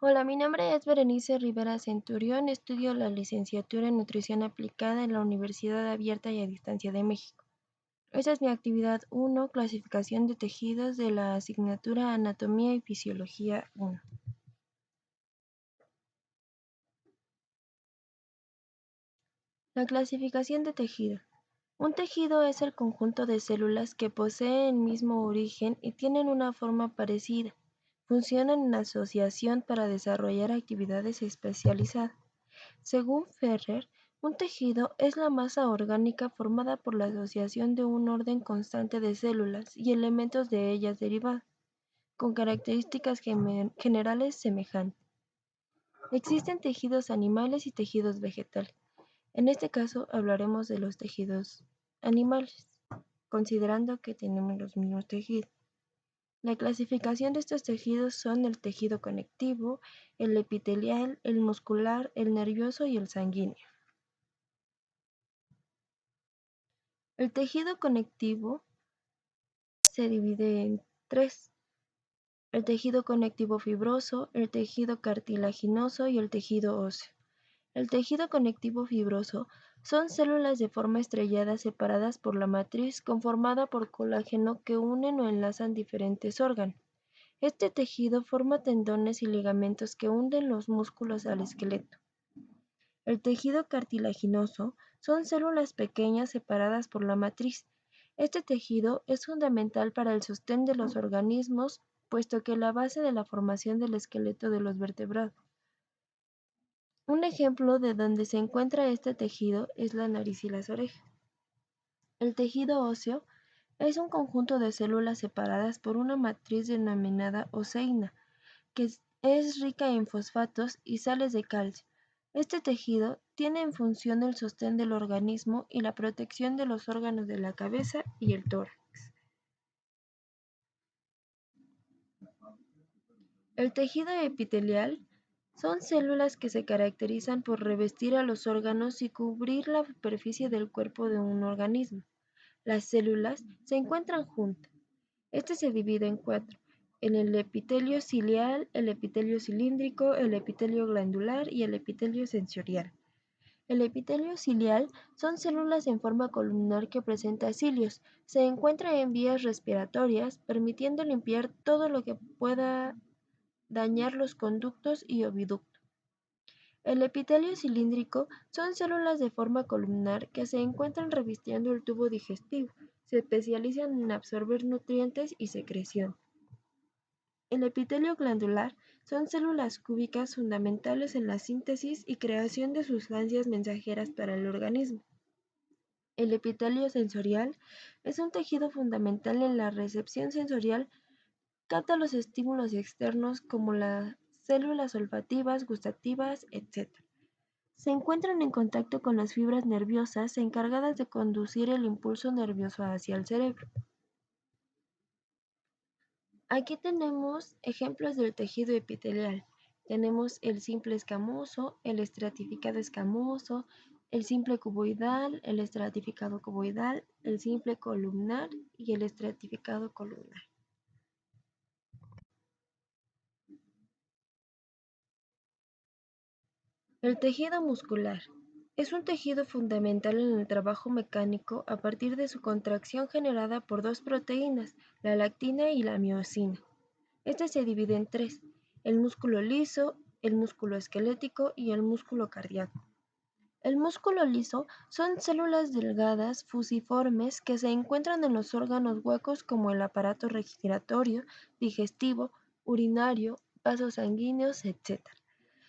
Hola, mi nombre es Berenice Rivera Centurión, estudio la licenciatura en Nutrición Aplicada en la Universidad Abierta y a Distancia de México. Esta es mi actividad 1, clasificación de tejidos de la asignatura Anatomía y Fisiología 1. La clasificación de tejido. Un tejido es el conjunto de células que poseen el mismo origen y tienen una forma parecida. Funcionan en asociación para desarrollar actividades especializadas. Según Ferrer, un tejido es la masa orgánica formada por la asociación de un orden constante de células y elementos de ellas derivados, con características generales semejantes. Existen tejidos animales y tejidos vegetales. En este caso hablaremos de los tejidos animales, considerando que tenemos los mismos tejidos. La clasificación de estos tejidos son el tejido conectivo, el epitelial, el muscular, el nervioso y el sanguíneo. El tejido conectivo se divide en tres: el tejido conectivo fibroso, el tejido cartilaginoso y el tejido óseo. El tejido conectivo fibroso son células de forma estrellada separadas por la matriz conformada por colágeno que unen o enlazan diferentes órganos. Este tejido forma tendones y ligamentos que hunden los músculos al esqueleto. El tejido cartilaginoso son células pequeñas separadas por la matriz. Este tejido es fundamental para el sostén de los organismos, puesto que es la base de la formación del esqueleto de los vertebrados. Un ejemplo de donde se encuentra este tejido es la nariz y las orejas. El tejido óseo es un conjunto de células separadas por una matriz denominada oseína, que es rica en fosfatos y sales de calcio. Este tejido tiene en función el sostén del organismo y la protección de los órganos de la cabeza y el tórax. El tejido epitelial son células que se caracterizan por revestir a los órganos y cubrir la superficie del cuerpo de un organismo. Las células se encuentran juntas. Este se divide en cuatro: en el epitelio ciliar, el epitelio cilíndrico, el epitelio glandular y el epitelio sensorial. El epitelio ciliar son células en forma columnar que presenta cilios. Se encuentra en vías respiratorias, permitiendo limpiar todo lo que pueda dañar los conductos y oviductos. El epitelio cilíndrico son células de forma columnar que se encuentran revistiendo el tubo digestivo. Se especializan en absorber nutrientes y secreción. El epitelio glandular son células cúbicas fundamentales en la síntesis y creación de sustancias mensajeras para el organismo. El epitelio sensorial es un tejido fundamental en la recepción sensorial. Capta los estímulos externos como las células olfativas, gustativas, etc. Se encuentran en contacto con las fibras nerviosas encargadas de conducir el impulso nervioso hacia el cerebro. Aquí tenemos ejemplos del tejido epitelial. Tenemos el simple escamoso, el estratificado escamoso, el simple cuboidal, el estratificado cuboidal, el simple columnar y el estratificado columnar. El tejido muscular es un tejido fundamental en el trabajo mecánico a partir de su contracción generada por dos proteínas, la lactina y la miosina. Este se divide en tres: el músculo liso, el músculo esquelético y el músculo cardíaco. El músculo liso son células delgadas, fusiformes, que se encuentran en los órganos huecos como el aparato respiratorio, digestivo, urinario, vasos sanguíneos, etc.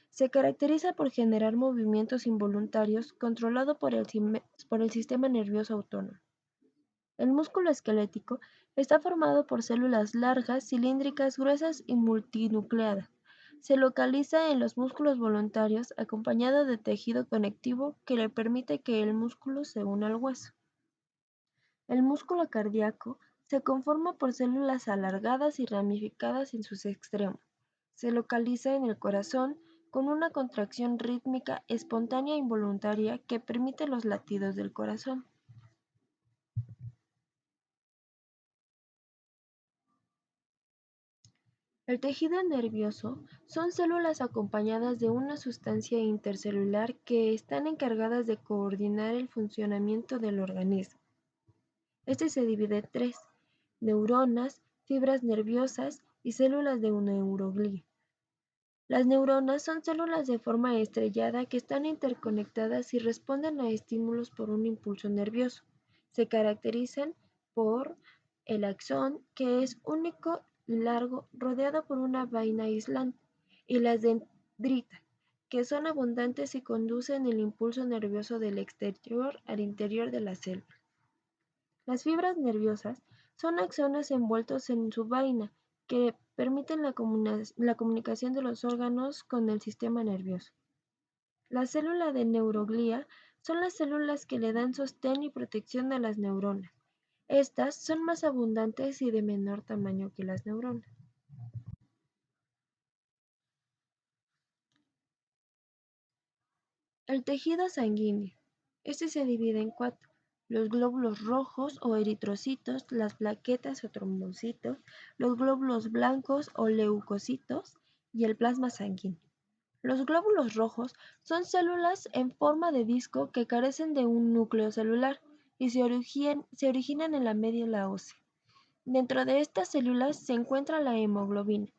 Se caracteriza por generar movimientos involuntarios controlados por el sistema nervioso autónomo. El músculo esquelético está formado por células largas, cilíndricas, gruesas y multinucleadas. Se localiza en los músculos voluntarios, acompañado de tejido conectivo que le permite que el músculo se una al hueso. El músculo cardíaco se conforma por células alargadas y ramificadas en sus extremos. Se localiza en el corazón, con una contracción rítmica espontánea e involuntaria que permite los latidos del corazón. El tejido nervioso son células acompañadas de una sustancia intercelular que están encargadas de coordinar el funcionamiento del organismo. Este se divide en tres: neuronas, fibras nerviosas y células de neuroglía. Las neuronas son células de forma estrellada que están interconectadas y responden a estímulos por un impulso nervioso. Se caracterizan por el axón, que es único y largo, rodeado por una vaina aislante, y las dendritas, que son abundantes y conducen el impulso nervioso del exterior al interior de la célula. Las fibras nerviosas son axones envueltos en su vaina, que permiten la comunicación de los órganos con el sistema nervioso. La célula de neuroglía son las células que le dan sostén y protección a las neuronas. Estas son más abundantes y de menor tamaño que las neuronas. El tejido sanguíneo. Este se divide en cuatro: los glóbulos rojos o eritrocitos, las plaquetas o trombocitos, los glóbulos blancos o leucocitos y el plasma sanguíneo. Los glóbulos rojos son células en forma de disco que carecen de un núcleo celular y se originan en la médula ósea. Dentro de estas células se encuentra la hemoglobina.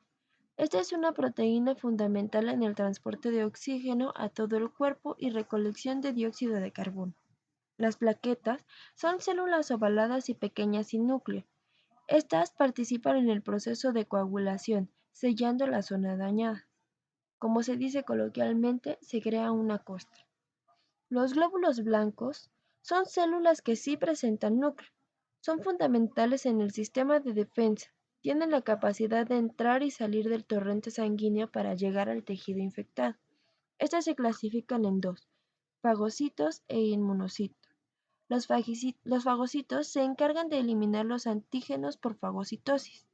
Esta es una proteína fundamental en el transporte de oxígeno a todo el cuerpo y recolección de dióxido de carbono. Las plaquetas son células ovaladas y pequeñas sin núcleo. Estas participan en el proceso de coagulación, sellando la zona dañada. Como se dice coloquialmente, se crea una costra. Los glóbulos blancos son células que sí presentan núcleo. Son fundamentales en el sistema de defensa. Tienen la capacidad de entrar y salir del torrente sanguíneo para llegar al tejido infectado. Estas se clasifican en dos: fagocitos e inmunocitos. Los fagocitos se encargan de eliminar los antígenos por fagocitosis,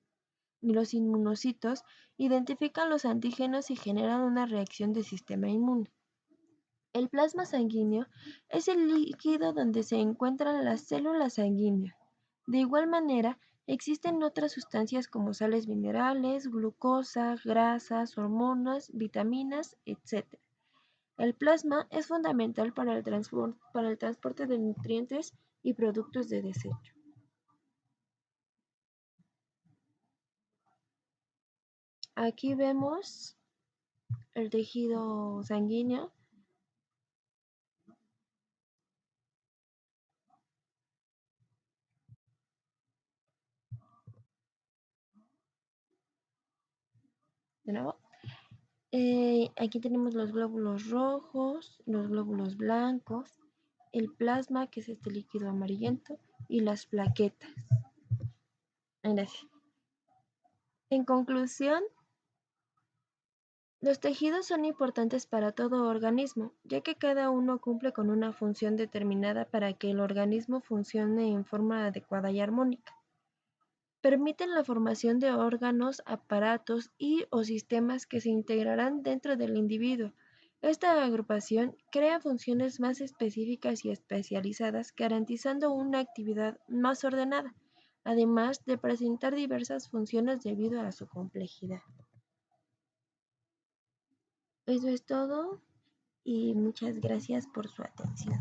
y los inmunocitos identifican los antígenos y generan una reacción del sistema inmune. El plasma sanguíneo es el líquido donde se encuentran las células sanguíneas. De igual manera, existen otras sustancias como sales minerales, glucosa, grasas, hormonas, vitaminas, etc. El plasma es fundamental para el transporte de nutrientes y productos de desecho. Aquí vemos el tejido sanguíneo. De nuevo. Aquí tenemos los glóbulos rojos, los glóbulos blancos, el plasma, que es este líquido amarillento, y las plaquetas. Gracias. En conclusión, los tejidos son importantes para todo organismo, ya que cada uno cumple con una función determinada para que el organismo funcione en forma adecuada y armónica. Permiten la formación de órganos, aparatos y o sistemas que se integrarán dentro del individuo. Esta agrupación crea funciones más específicas y especializadas, garantizando una actividad más ordenada, además de presentar diversas funciones debido a su complejidad. Eso es todo y muchas gracias por su atención.